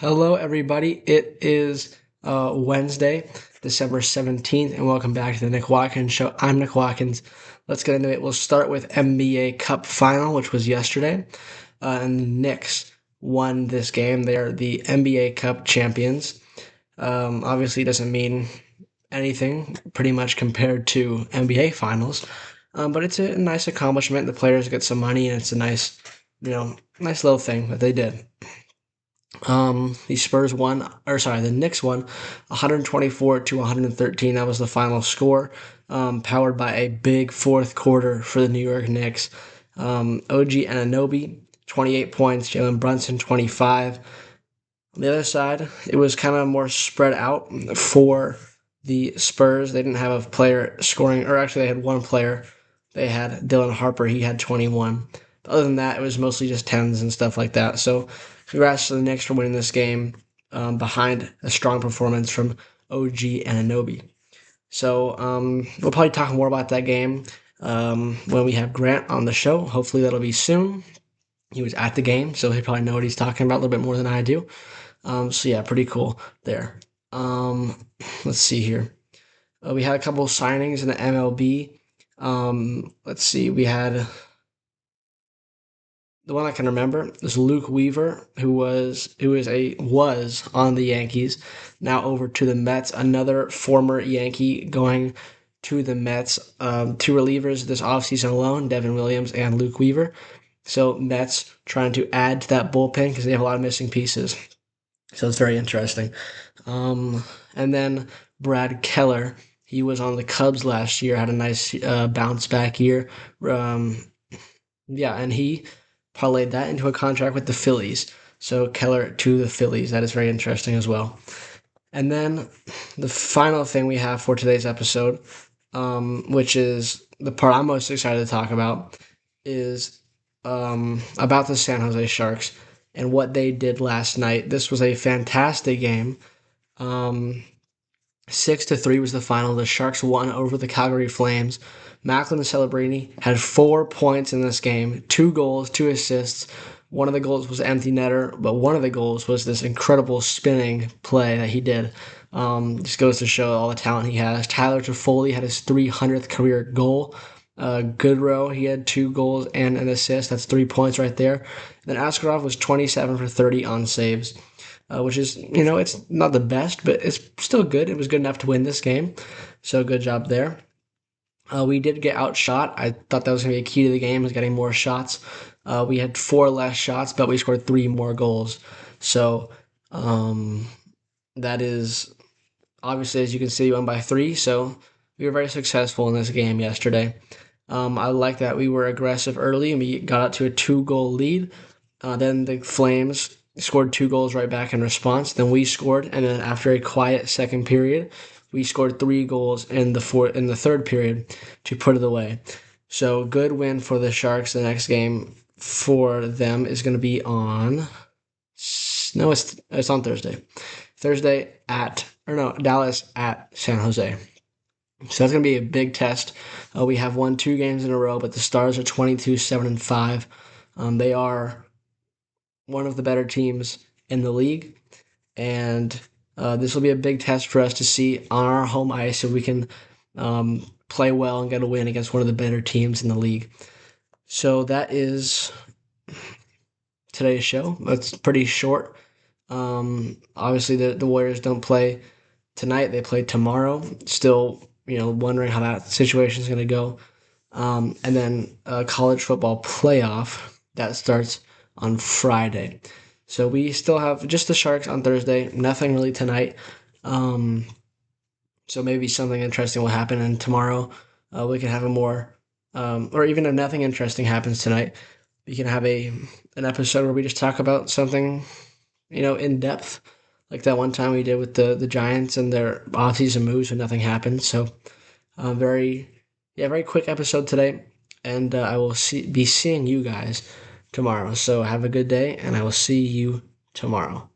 Hello, everybody. It is Wednesday, December 17th, and welcome back to the Nick Watkins Show. I'm Nick Watkins. Let's get into it. We'll start with NBA Cup Final, which was yesterday, and the Knicks won this game. They are the NBA Cup champions. Obviously, it doesn't mean anything pretty much compared to NBA Finals, but it's a nice accomplishment. The players get some money, and it's a nice little thing that they did. The Knicks won 124 to 113. That was the final score, powered by a big fourth quarter for the New York Knicks. OG Anunoby, 28 points, Jalen Brunson, 25. On the other side, it was kind of more spread out for the Spurs. They didn't have a player scoring, or actually, they had one player. They had Dylan Harper, he had 21. But other than that, it was mostly just tens and stuff like that. So, congrats to the Knicks for winning this game behind a strong performance from OG Anunoby. So, we'll probably talk more about that game when we have Grant on the show. Hopefully, that'll be soon. He was at the game, so he'll probably know what he's talking about a little bit more than I do. So yeah, pretty cool there. Let's see here. We had a couple of signings in the MLB. Let's see. We had the one I can remember is Luke Weaver, who was on the Yankees, now over to the Mets. Another former Yankee going to the Mets. Two relievers this offseason alone, Devin Williams and Luke Weaver. So Mets trying to add to that bullpen because they have a lot of missing pieces. So it's very interesting. And then Brad Keller, he was on the Cubs last year, had a nice bounce back year. And he parlayed that into a contract with the Phillies. So Keller to the Phillies. That is very interesting as well. And then the final thing we have for today's episode, which is the part I'm most excited to talk about, is about the San Jose Sharks and what they did last night. This was a fantastic game. 6-3 was the final. The Sharks won over the Calgary Flames. Macklin Celebrini had 4 points in this game, 2 goals, 2 assists. One of the goals was empty netter, but one of the goals was this incredible spinning play that he did. Just goes to show all the talent he has. Tyler Toffoli had his 300th career goal. Goodrow, he had 2 goals and an assist. That's 3 points right there. Then Askarov was 27 for 30 on saves, which is, it's not the best, but it's still good. It was good enough to win this game. So good job there. We did get outshot. I thought that was going to be a key to the game, is getting more shots. We had 4 less shots, but we scored 3 more goals. So that is, obviously, as you can see, we won by 3. So we were very successful in this game yesterday. I like that we were aggressive early and we got out to a 2-goal lead. Then the Flames scored 2 goals right back in response. Then we scored, and then after a quiet second period, we scored 3 goals in the third period to put it away. So good win for the Sharks. The next game for them is going to be on. No, it's on Thursday. Dallas at San Jose. So that's going to be a big test. We have won 2 games in a row, but the Stars are 22-7-5. They are one of the better teams in the league, and this will be a big test for us to see on our home ice if we can play well and get a win against one of the better teams in the league. So that is today's show. That's pretty short. Obviously, the Warriors don't play tonight. They play tomorrow. Still, wondering how that situation is going to go. And then college football playoff, that starts on Friday. So we still have just the Sharks on Thursday, nothing really tonight. So maybe something interesting will happen, and tomorrow we can have a more, or even if nothing interesting happens tonight, we can have an episode where we just talk about something, in depth, like that one time we did with the Giants and their offseason moves when nothing happened. So very quick episode today, and I will be seeing you guys tomorrow. So have a good day, and I will see you tomorrow.